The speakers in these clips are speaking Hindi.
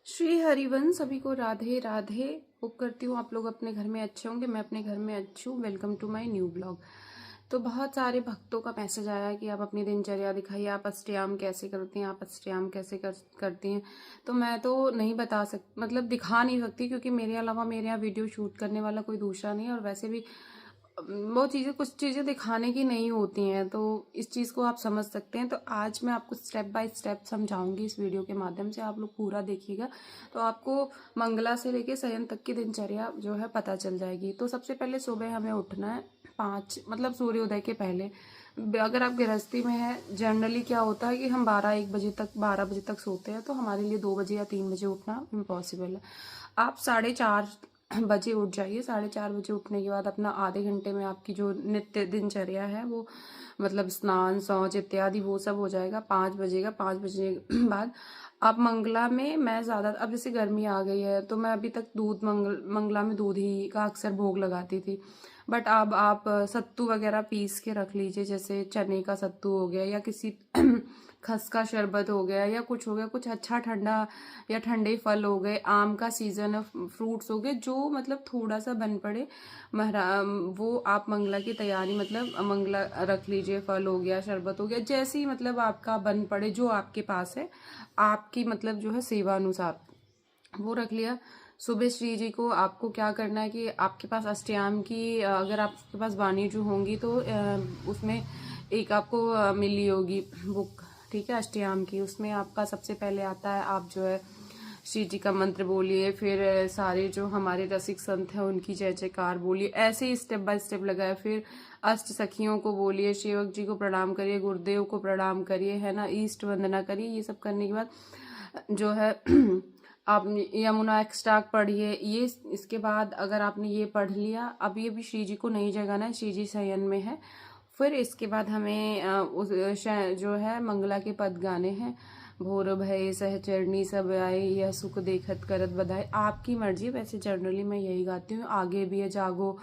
श्री हरिवंश सभी को राधे राधे। होप करती हूँ आप लोग अपने घर में अच्छे होंगे। मैं अपने घर में अच्छी हूँ। Welcome to my new blog. तो बहुत सारे भक्तों का मैसेज आया कि आप अपनी दिनचर्या दिखाइए, आप अष्टयाम कैसे करती हैं, आप अष्टयाम कैसे करती हैं। तो मैं तो नहीं बता मतलब दिखा नहीं सकती, क्योंकि मेरे अलावा मेरे यहाँ वीडियो शूट करने वाला कोई दूसरा नहीं है। और वैसे भी वो चीज़ें, कुछ चीज़ें दिखाने की नहीं होती हैं, तो इस चीज़ को आप समझ सकते हैं। तो आज मैं आपको स्टेप बाय स्टेप समझाऊंगी इस वीडियो के माध्यम से। आप लोग पूरा देखिएगा तो आपको मंगला से लेके शयन तक की दिनचर्या जो है पता चल जाएगी। तो सबसे पहले सुबह हमें उठना है 5, मतलब सूर्योदय के पहले। अगर आप गृहस्थी में है, जनरली क्या होता है कि हम 12 बजे तक सोते हैं, तो हमारे लिए 2 बजे या 3 बजे उठना इम्पॉसिबल है। आप 4:30 बजे उठ जाइए। 4:30 बजे उठने के बाद अपना आधे घंटे में आपकी जो नित्य दिनचर्या है वो, मतलब स्नान शौच इत्यादि वो सब हो जाएगा। 5 बजेगा। 5 बजे के बाद आप मंगला में, मैं ज़्यादा, अब जैसे गर्मी आ गई है तो मैं अभी तक मंगला में दूध ही का अक्सर भोग लगाती थी। बट अब आप सत्तू वगैरह पीस के रख लीजिए, जैसे चने का सत्तू हो गया, या किसी खस का शरबत हो गया, या कुछ हो गया, कुछ अच्छा ठंडा, या ठंडे फल हो गए, आम का सीजन है, फ्रूट्स हो गए, जो मतलब थोड़ा सा बन पड़े महरा, वो आप मंगला की तैयारी, मतलब मंगला रख लीजिए। फल हो गया, शरबत हो गया, जैसे ही मतलब आपका बन पड़े, जो आपके पास है, आपकी मतलब जो है सेवा अनुसार वो रख लिया। सुबह श्री जी को आपको क्या करना है कि आपके पास अष्टयाम की, अगर आपके पास वाणी जो होंगी तो उसमें एक आपको मिली होगी बुक, ठीक है, अष्टयाम की। उसमें आपका सबसे पहले आता है, आप जो है श्री जी का मंत्र बोलिए, फिर सारे जो हमारे रसिक संत हैं उनकी जय जयकार बोलिए, ऐसे ही स्टेप बाय स्टेप लगाए। फिर अष्ट सखियों को बोलिए, सेवक जी को प्रणाम करिए, गुरुदेव को प्रणाम करिए, है ना, ईष्ट वंदना करिए। ये सब करने के बाद जो है आप यमुना एक्सट्रैक्ट पढ़िए। ये इसके बाद अगर आपने ये पढ़ लिया, अब ये भी श्री जी को नहीं जगाना है, श्री जी शयन में है। फिर इसके बाद हमें जो है मंगला के पद गाने हैं। भोर भय सहचरणी सब आए, यह सुख देखत करत बधाई। आपकी मर्जी, वैसे जनरली मैं यही गाती हूँ। आगे भी है, जागो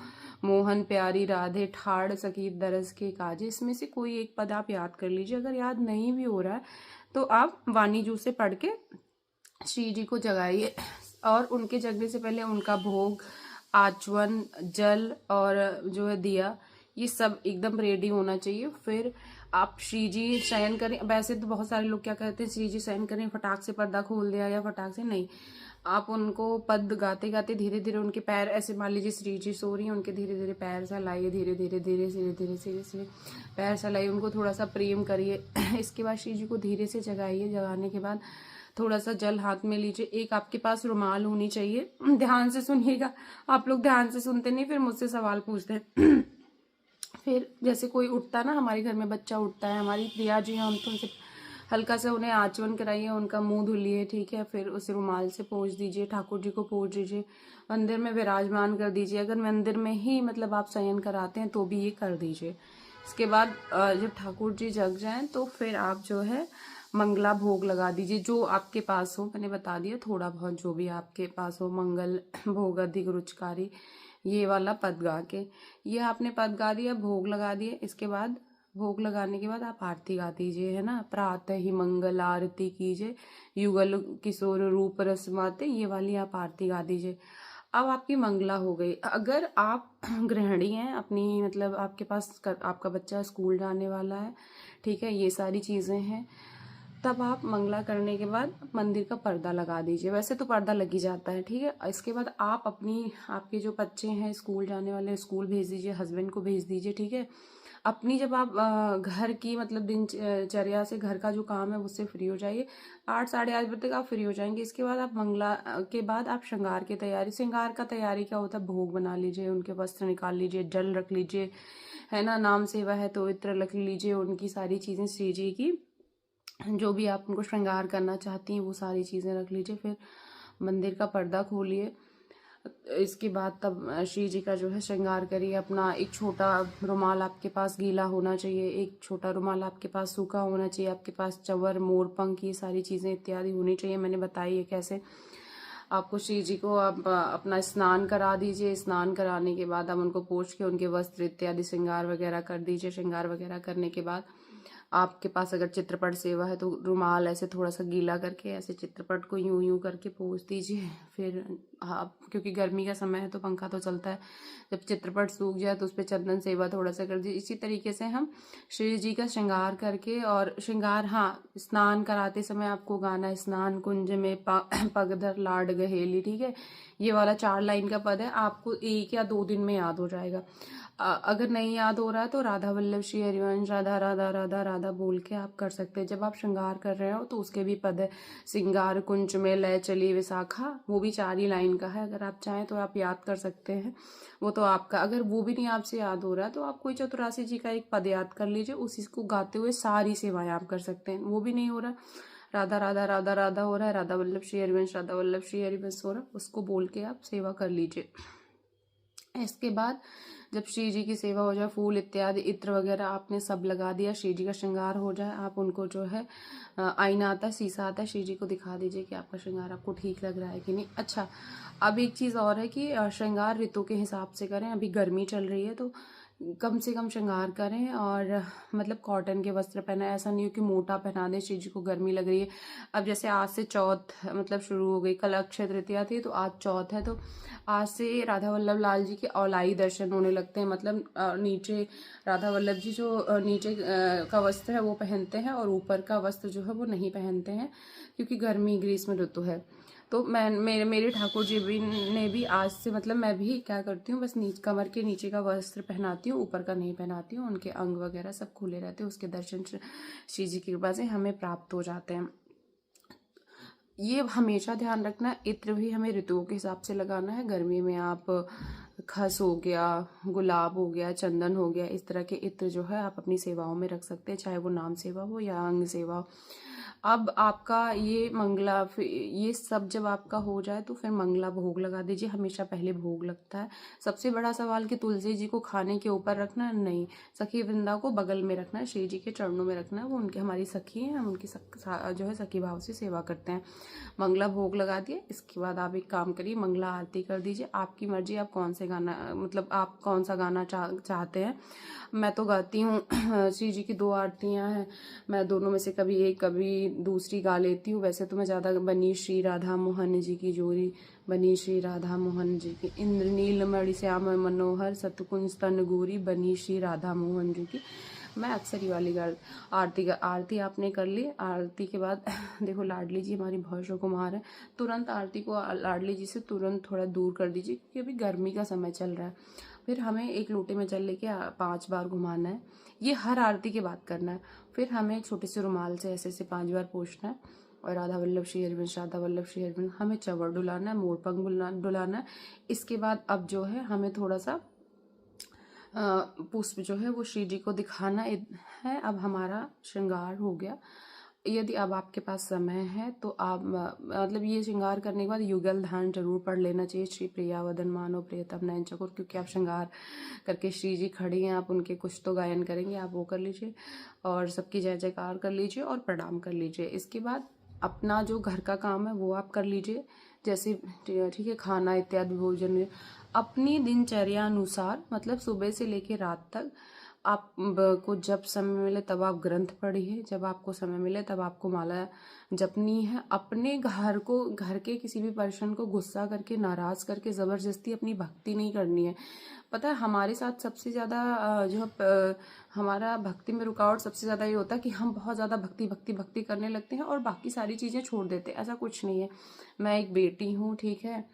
मोहन प्यारी राधे, ठाड़ सकी दरस के काजे। इसमें से कोई एक पद आप याद कर लीजिए। अगर याद नहीं भी हो रहा है तो आप वाणी जू से पढ़ के श्री जी को जगाइए। और उनके जगने से पहले उनका भोग, आचमन, जल और जो है दिया, ये सब एकदम रेडी होना चाहिए। फिर आप श्री जी शयन करें। वैसे तो बहुत सारे लोग क्या कहते हैं, श्री जी शयन करें, फटाक से पर्दा खोल दिया या फटाक से, नहीं। आप उनको पद गाते गाते धीरे धीरे उनके पैर, ऐसे मान लीजिए श्री जी सो रही हैं, उनके धीरे धीरे पैर सहलाइए, धीरे धीरे धीरे धीरे धीरे धीरे धीरे पैर सहलाइए, उनको थोड़ा सा प्रेम करिए। इसके बाद श्री जी को धीरे से जगाइए। जगाने के बाद थोड़ा सा जल हाथ में लीजिए। एक आपके पास रुमाल होनी चाहिए। ध्यान से सुनिएगा, आप लोग ध्यान से सुनते नहीं, फिर मुझसे सवाल पूछते हैं। फिर जैसे कोई उठता है ना, हमारे घर में बच्चा उठता है, हमारी प्रिया जी हैं, हम तो उनसे हल्का से उन्हें आचमन कराइए, उनका मुंह धुलिए, ठीक है। फिर उसे रुमाल से पोंछ दीजिए, ठाकुर जी को पोंछ दीजिए, मंदिर में विराजमान कर दीजिए। अगर मंदिर में ही मतलब आप शयन कराते हैं तो भी ये कर दीजिए। इसके बाद जब ठाकुर जी जग जाएं तो फिर आप जो है मंगला भोग लगा दीजिए, जो आपके पास हो। मैंने बता दिया, थोड़ा बहुत जो भी आपके पास हो। मंगल भोग अधिक रुचकारी, ये वाला पद गा के, ये आपने पद गा दिया, भोग लगा दिए। इसके बाद भोग लगाने के बाद आप आरती गा दीजिए, है ना। प्रातः ही मंगल आरती कीजिए, युगल किशोर रूप रसमाते, ये वाली आप आरती गा दीजिए। अब आपकी मंगला हो गई। अगर आप गृहिणी हैं अपनी, मतलब आपके पास आपका बच्चा स्कूल जाने वाला है, ठीक है, ये सारी चीज़ें हैं, तब आप मंगला करने के बाद मंदिर का पर्दा लगा दीजिए। वैसे तो पर्दा लग ही जाता है, ठीक है। इसके बाद आप आपके जो बच्चे हैं स्कूल जाने वाले, स्कूल भेज दीजिए, हस्बैंड को भेज दीजिए, ठीक है। अपनी जब आप घर की, मतलब दिनचर्या से, घर का जो काम है उससे फ्री हो जाइए। 8 साढ़े 8 बजे तक आप फ्री हो जाएंगे। इसके बाद आप मंगला के बाद आप श्रृंगार की तैयारी, श्रृंगार का तैयारी क्या होता है, भोग बना लीजिए, उनके वस्त्र निकाल लीजिए, जल रख लीजिए, है ना, नाम सेवा है तो इत्र रख लीजिए, उनकी सारी चीज़ें श्री जी की जो भी आप उनको श्रृंगार करना चाहती हैं वो सारी चीज़ें रख लीजिए। फिर मंदिर का पर्दा खोलिए। इसके बाद तब श्री जी का जो है श्रृंगार करिए। अपना एक छोटा रुमाल आपके पास गीला होना चाहिए, एक छोटा रुमाल आपके पास सूखा होना चाहिए, आपके पास चंवर, मोर पंख, ये सारी चीज़ें इत्यादि होनी चाहिए। मैंने बताई है कैसे। आपको श्री जी को आप अपना स्नान करा दीजिए। स्नान कराने के बाद आप उनको पोंछ के उनके वस्त्र इत्यादि श्रृंगार वगैरह कर दीजिए। श्रृंगार वगैरह करने के बाद आपके पास अगर चित्रपट सेवा है तो रुमाल ऐसे थोड़ा सा गीला करके ऐसे चित्रपट को यूं यूं करके पोंछ दीजिए। फिर आप, क्योंकि गर्मी का समय है तो पंखा तो चलता है, जब चित्रपट सूख जाए तो उस पर चंदन सेवा थोड़ा सा कर दीजिए। इसी तरीके से हम श्री जी का श्रृंगार करके, और श्रृंगार, हाँ, स्नान कराते समय आपको गाना है, स्नान कुंज में पगधर लाड गहेली, ठीक है। ये वाला 4 लाइन का पद है, आपको 1 या 2 दिन में याद हो जाएगा। अगर नहीं याद हो रहा है तो राधा वल्लभ श्री हरिवंश, राधा राधा राधा राधा बोल के आप कर सकते हैं। जब आप श्रृंगार कर रहे हो तो उसके भी पद है, श्रृंगार कुंज में लय चली विशाखा, वो भी 4 ही लाइन का है। अगर आप चाहें तो आप याद कर सकते हैं, वो तो आपका। अगर वो भी नहीं आपसे याद हो रहा है तो आप कोई चतुरासी जी का एक पद याद कर लीजिए, उसी को गाते हुए सारी सेवाएं आप कर सकते हैं। वो भी नहीं हो रहा, राधा राधा राधा राधा हो रहा है, राधा वल्लभ श्री हरिवंश, राधा वल्लभ श्री हरिवंश हो रहा है, उसको बोल के आप सेवा कर लीजिए। इसके बाद जब श्री जी की सेवा हो जाए, फूल इत्यादि इत्र वगैरह आपने सब लगा दिया, श्री जी का श्रृंगार हो जाए, आप उनको जो है आईना आता है, शीशा आता है, श्री जी को दिखा दीजिए कि आपका श्रृंगार आपको ठीक लग रहा है कि नहीं। अच्छा, अब एक चीज़ और है कि श्रृंगार ऋतु के हिसाब से करें। अभी गर्मी चल रही है तो कम से कम श्रृंगार करें, और मतलब कॉटन के वस्त्र पहना, ऐसा नहीं हो कि मोटा पहना दें, श्री जी को गर्मी लग रही है। अब जैसे आज से चौथ मतलब शुरू हो गई, कल अक्षय तृतीया थी तो आज चौथ है, तो आज से राधा वल्लभ लाल जी के औलाई दर्शन होने लगते हैं। मतलब नीचे राधा वल्लभ जी जो नीचे का वस्त्र है वो पहनते हैं, और ऊपर का वस्त्र जो है वो नहीं पहनते हैं, क्योंकि गर्मी ग्रीष्म ऋतु है। तो मैं मेरे ठाकुर जी भी ने भी आज से, मतलब मैं भी क्या करती हूँ, बस कमर के नीचे का वस्त्र पहनाती हूँ, ऊपर का नहीं पहनाती हूँ। उनके अंग वगैरह सब खुले रहते हैं, उसके दर्शन श्री जी की कृपा से हमें प्राप्त हो जाते हैं। ये हमेशा ध्यान रखना, इत्र भी हमें ऋतुओं के हिसाब से लगाना है। गर्मी में आप खस हो गया, गुलाब हो गया, चंदन हो गया, इस तरह के इत्र जो है आप अपनी सेवाओं में रख सकते हैं, चाहे वो नाम सेवा हो या अंग सेवा हो। अब आपका ये मंगला, ये सब जब आपका हो जाए तो फिर मंगला भोग लगा दीजिए। हमेशा पहले भोग लगता है। सबसे बड़ा सवाल कि तुलसी जी को खाने के ऊपर रखना है, नहीं, सखी वृंदा को बगल में रखना है, श्री जी के चरणों में रखना है। वो उनके, हमारी सखी हैं, हम उनकी जो है सखी भाव से सेवा करते हैं। मंगला भोग लगा दिए, इसके बाद आप एक काम करिए, मंगला आरती कर दीजिए। आपकी मर्जी, आप कौन से गाना, मतलब आप कौन सा गाना चाहते हैं। मैं तो गाती हूँ श्री जी की 2 आरतियाँ हैं, मैं दोनों में से कभी एक कभी दूसरी गा लेती हूँ। वैसे तो मैं ज़्यादा बनी श्री राधा मोहन जी की जोड़ी, बनी श्री राधा मोहन जी की, इंद्र नीलमणि श्याम मनोहर सतकुंज स्तन गोरी, बनी श्री राधा मोहन जी की, मैं अक्सर ये वाली आरती आपने कर ली। आरती के बाद देखो, लाडली जी हमारी भैंसों कुमार है, तुरंत आरती को लाडली जी से तुरंत थोड़ा दूर कर दीजिए, क्योंकि अभी गर्मी का समय चल रहा है। फिर हमें एक लोटे में जल लेके 5 बार घुमाना है, ये हर आरती के बाद करना है। फिर हमें छोटे से रुमाल से ऐसे 5 बार पोंछना है, और राधा वल्लभ श्री हरिवंश, राधा वल्लभ श्री हरिवंश, हमें चवर डुलाना है, मोरपंख डुलाना है। इसके बाद अब जो है हमें थोड़ा सा पुष्प जो है वो श्री जी को दिखाना है। अब हमारा श्रृंगार हो गया। यदि अब आपके पास समय है तो आप मतलब ये श्रृंगार करने के बाद युगल ध्यान जरूर पढ़ लेना चाहिए, श्री प्रियावदन मानो प्रियतम नयन चकोर, क्योंकि आप श्रृंगार करके श्री जी खड़ी हैं, आप उनके कुछ तो गायन करेंगे, आप वो कर लीजिए, और सबकी जय जयकार कर लीजिए और प्रणाम कर लीजिए। इसके बाद अपना जो घर का काम है वो आप कर लीजिए, जैसे ठीक है, खाना इत्यादि भोजन अपनी दिनचर्या अनुसार, मतलब सुबह से लेकर रात तक आप को जब समय मिले तब आप ग्रंथ पढ़िए, जब आपको समय मिले तब आपको माला जपनी है। अपने घर के किसी भी पर्सन को गुस्सा करके, नाराज करके, जबरदस्ती अपनी भक्ति नहीं करनी है। पता है हमारे साथ सबसे ज़्यादा हमारा भक्ति में रुकावट सबसे ज़्यादा ये होता है कि हम बहुत ज़्यादा भक्ति भक्ति भक्ति करने लगते हैं और बाकी सारी चीज़ें छोड़ देते हैं। ऐसा कुछ नहीं है। मैं एक बेटी हूँ, ठीक है,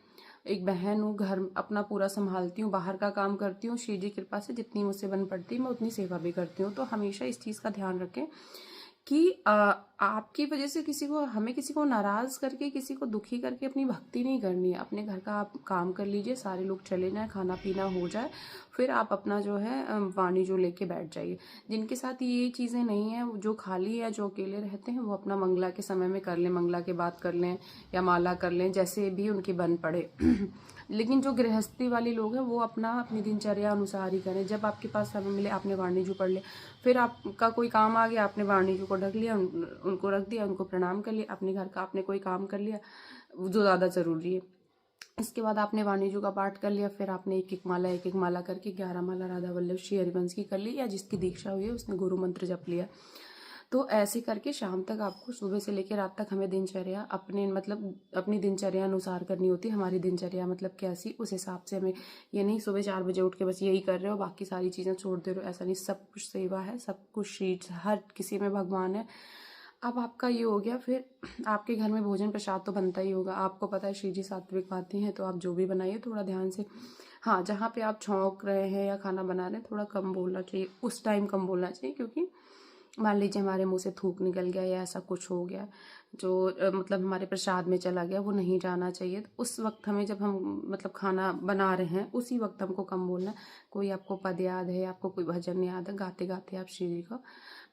एक बहन हूँ, घर अपना पूरा संभालती हूँ, बाहर का काम करती हूँ, श्री जी कृपा से जितनी मुझसे बन पड़ती है मैं उतनी सेवा भी करती हूँ। तो हमेशा इस चीज़ का ध्यान रखें कि आपकी वजह से हमें किसी को नाराज करके, किसी को दुखी करके अपनी भक्ति नहीं करनी है। अपने घर का आप काम कर लीजिए, सारे लोग चले जाएं, खाना पीना हो जाए, फिर आप अपना जो है वाणी जो लेके बैठ जाइए। जिनके साथ ये चीज़ें नहीं है, जो खाली है, जो अकेले रहते हैं, वो अपना मंगला के समय में कर लें, मंगला के बाद कर लें या माला कर लें, जैसे भी उनकी बन पड़े। लेकिन जो गृहस्थी वाले लोग हैं वो अपनी दिनचर्या अनुसार ही करें। जब आपके पास समय मिले आपने वाणी जू पढ़ लिया, फिर आपका कोई काम आ गया, आपने वाणी जू को ढक लिया, उनको रख दिया, उनको प्रणाम कर लिया, अपने घर का आपने कोई काम कर लिया जो ज़्यादा ज़रूरी है। इसके बाद आपने वाणी जू का पाठ कर लिया, फिर आपने एक एक माला करके 11 माला राधा वल्लभ श्री हरिवंश की कर ली, या जिसकी दीक्षा हुई है उसने गुरु मंत्र जप लिया। तो ऐसे करके शाम तक आपको सुबह से लेकर रात तक हमें दिनचर्या अपने मतलब अपनी दिनचर्या अनुसार करनी होती है। हमारी दिनचर्या मतलब कैसी, उस हिसाब से हमें, ये नहीं सुबह 4 बजे उठ के बस यही कर रहे हो बाकी सारी चीज़ें छोड़ दे रहे हो, ऐसा नहीं। सब कुछ सेवा है, सब कुछ शीट, हर किसी में भगवान है। अब आपका ये हो गया, फिर आपके घर में भोजन प्रसाद तो बनता ही होगा। आपको पता है श्री जी सात्विक खाती हैं, तो आप जो भी बनाइए थोड़ा ध्यान से। हाँ, जहाँ पे आप छौंक रहे हैं या खाना बना रहे हैं थोड़ा कम बोलना चाहिए, उस टाइम कम बोलना चाहिए, क्योंकि मान लीजिए हमारे मुंह से थूक निकल गया या ऐसा कुछ हो गया जो मतलब हमारे प्रसाद में चला गया, वो नहीं जाना चाहिए। तो उस वक्त हमें, जब हम मतलब खाना बना रहे हैं उसी वक्त हमको कम बोलना है। कोई आपको पद याद है, आपको कोई भजन याद है, गाते गाते आप श्री जी को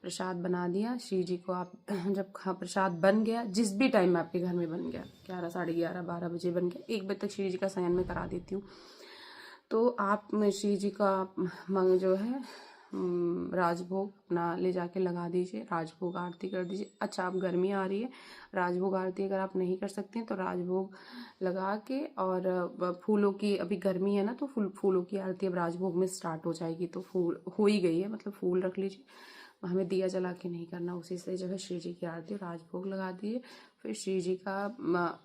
प्रसाद बना दिया। श्री जी को आप जब प्रसाद बन गया, जिस भी टाइम में आपके घर में बन गया, 11, साढ़े 11, 12 बजे बन गया, 1 बजे तक श्री जी का शयन में करा देती हूँ। तो आप श्री जी का मंग जो है राजभोग अपना ले जाके लगा दीजिए, राजभोग आरती कर दीजिए। अच्छा, अब गर्मी आ रही है, राजभोग आरती अगर आप नहीं कर सकते हैं तो राजभोग लगा के, और फूलों की, अभी गर्मी है ना, तो फूलों की आरती अब राजभोग में स्टार्ट हो जाएगी। तो फूल हो ही गई है, मतलब फूल रख लीजिए, हमें दिया जला के नहीं करना, उसी से जो है श्री जी की आरती राजभोग लगा दिए। फिर श्री जी का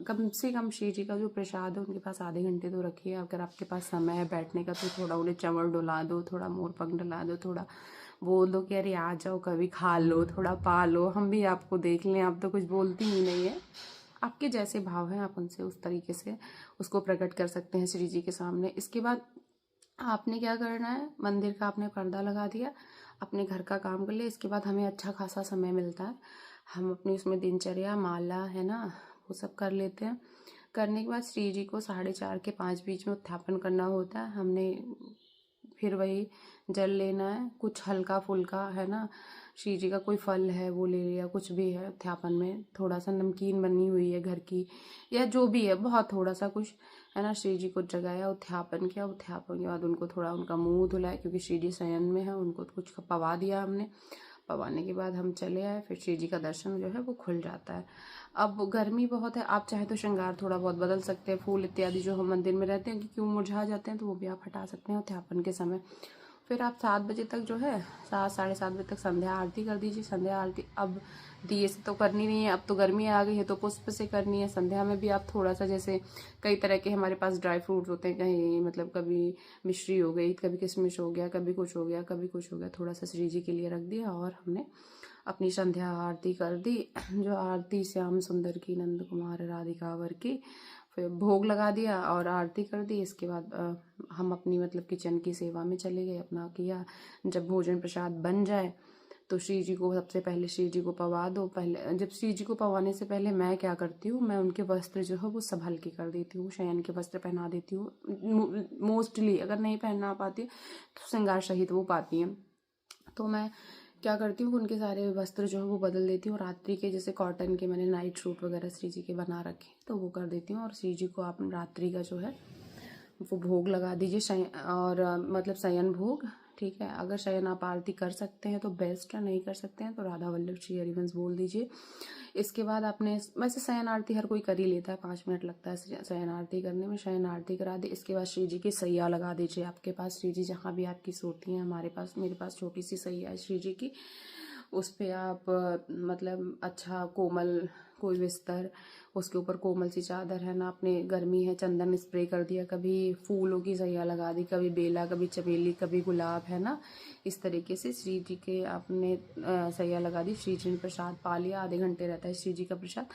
कम से कम श्री जी का जो प्रसाद है उनके पास आधे घंटे तो रखिए। अगर आपके पास समय है बैठने का तो थोड़ा उन्हें चंवर डुला दो, थोड़ा मोरपंख डुला दो, थोड़ा बोल दो कि अरे आ जाओ, कभी खा लो, थोड़ा पा लो, हम भी आपको देख लें। आप तो कुछ बोलती ही नहीं है, आपके जैसे भाव हैं आप उनसे उस तरीके से उसको प्रकट कर सकते हैं श्री जी के सामने। इसके बाद आपने क्या करना है, मंदिर का आपने पर्दा लगा दिया, अपने घर का काम कर लिया। इसके बाद हमें अच्छा खासा समय मिलता है, हम अपनी उसमें दिनचर्या, माला है ना, वो सब कर लेते हैं। करने के बाद श्री जी को 4:30 के 5 बीच में उत्थापन करना होता है। हमने फिर वही जल लेना है, कुछ हल्का फुल्का है ना, श्री जी का कोई फल है वो ले लिया, कुछ भी है उत्थापन में, थोड़ा सा नमकीन बनी हुई है घर की या जो भी है, बहुत थोड़ा सा कुछ है ना, श्री जी को जगाया, उत्थापन किया। उत्थापन के बाद उनको थोड़ा उनका मुंह धुलाया, क्योंकि श्री जी शयन में है, उनको कुछ पवा दिया हमने। पवाने के बाद हम चले आए, फिर श्री जी का दर्शन जो है वो खुल जाता है। अब गर्मी बहुत है, आप चाहे तो श्रृंगार थोड़ा बहुत बदल सकते हैं, फूल इत्यादि जो हम मंदिर में रहते हैं कि क्यों मुरझा जाते हैं, तो वो भी आप हटा सकते हैं उत्थापन के समय। फिर आप 7 बजे तक जो है, 7, साढ़े 7 बजे तक संध्या आरती कर दीजिए। संध्या आरती अब दिए से तो करनी नहीं है, अब तो गर्मी आ गई है तो पुष्प से करनी है। संध्या में भी आप थोड़ा सा, जैसे कई तरह के हमारे पास ड्राई फ्रूट्स होते हैं, कहीं मतलब कभी मिश्री हो गई, कभी किशमिश हो गया, कभी कुछ हो गया, कभी कुछ हो गया, थोड़ा सा श्री जी के लिए रख दिया और हमने अपनी संध्या आरती कर दी। जो आरती श्याम सुंदर की, नंद कुमार राधिकावर की, फिर भोग लगा दिया और आरती कर दी। इसके बाद हम अपनी मतलब किचन की सेवा में चले गए, अपना किया। जब भोजन प्रसाद बन जाए तो श्री जी को सबसे पहले श्री जी को पवा दो। पहले जब श्री जी को पवाने से पहले मैं क्या करती हूँ, मैं उनके वस्त्र जो है वो सब हल्के कर देती हूँ, शयन के वस्त्र पहना देती हूँ मोस्टली। अगर नहीं पहना पाती तो श्रृंगार सहित वो पाती हैं, तो मैं क्या करती हूँ उनके सारे वस्त्र जो है वो बदल देती हूँ। रात्रि के जैसे कॉटन के मैंने नाइट सूट वगैरह श्री जी के बना रखे तो वो कर देती हूँ। और श्री जी को आप रात्रि का जो है वो भोग लगा दीजिए, और मतलब शयन भोग, ठीक है। अगर शयन आप आरती कर सकते हैं तो बेस्ट है, नहीं कर सकते हैं तो राधा वल्लभ श्री हरिवंश बोल दीजिए। इसके बाद आपने, वैसे शयन आरती हर कोई कर ही लेता है, 5 मिनट लगता है शयन आरती करने में। शयन आरती करा दी, इसके बाद श्री जी की सैया लगा दीजिए। आपके पास श्री जी जहाँ भी आपकी सोती हैं, मेरे पास छोटी सी सैया है श्री जी की, उस पर आप मतलब अच्छा कोमल कोई बिस्तर, उसके ऊपर कोमल सी चादर है ना, अपने गर्मी है चंदन स्प्रे कर दिया, कभी फूलों की सैया लगा दी, कभी बेला, कभी चमेली, कभी गुलाब, है ना। इस तरीके से श्री जी के आपने सैया लगा दी। श्री जी ने प्रसाद पा लिया, आधे घंटे रहता है श्री जी का प्रसाद।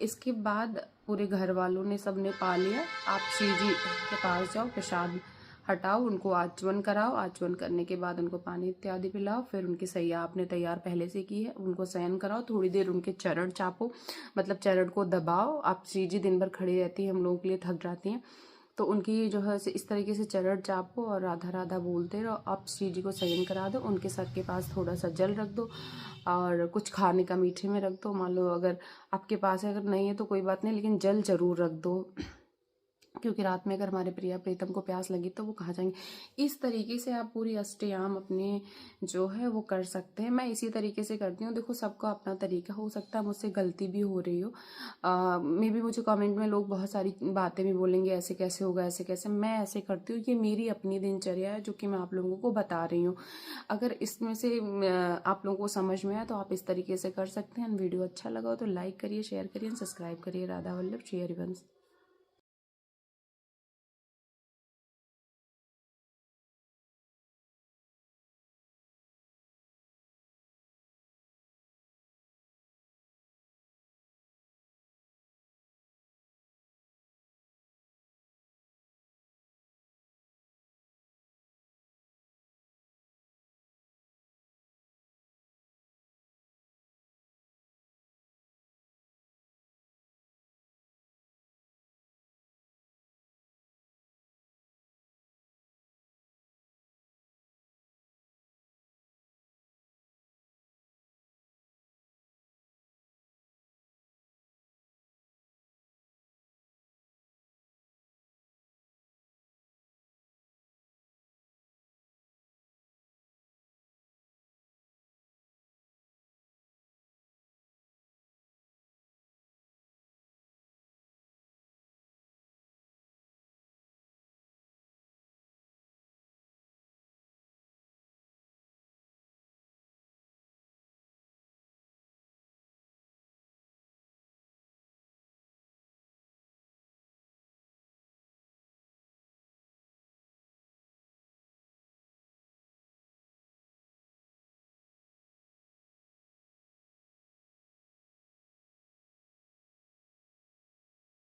इसके बाद पूरे घर वालों ने सबने पा लिया, आप श्री जी के पास जाओ, प्रसाद हटाओ, उनको आचमन कराओ। आचमन करने के बाद उनको पानी इत्यादि पिलाओ। फिर उनकी सैया आपने तैयार पहले से की है, उनको शयन कराओ। थोड़ी देर उनके चरण चापो, मतलब चरण को दबाओ। आप श्री जी दिन भर खड़ी रहती है, हम लोगों के लिए थक जाती हैं, तो उनकी जो है इस तरीके से चरण चापो और राधा राधा बोलते रहो। आप श्री जी को शयन करा दो, उनके सर के पास थोड़ा सा जल रख दो और कुछ खाने का मीठे में रख दो। मान लो अगर आपके पास है, अगर नहीं है तो कोई बात नहीं, लेकिन जल जरूर रख दो। क्योंकि रात में अगर हमारे प्रिया प्रीतम को प्यास लगी तो वो कहाँ जाएंगे। इस तरीके से आप पूरी अष्टयाम अपने जो है वो कर सकते हैं। मैं इसी तरीके से करती हूँ। देखो, सबका अपना तरीका हो सकता है, मुझसे गलती भी हो रही हो। मे भी मुझे कमेंट में लोग बहुत सारी बातें भी बोलेंगे, ऐसे कैसे होगा, ऐसे कैसे। मैं ऐसे करती हूँ, ये मेरी अपनी दिनचर्या है जो कि मैं आप लोगों को बता रही हूँ। अगर इसमें से आप लोगों को समझ में आया तो आप इस तरीके से कर सकते हैं। वीडियो अच्छा लगा हो तो लाइक करिए, शेयर करिए, सब्सक्राइब करिए। राधा वल्लभ, श्री हरिवंश।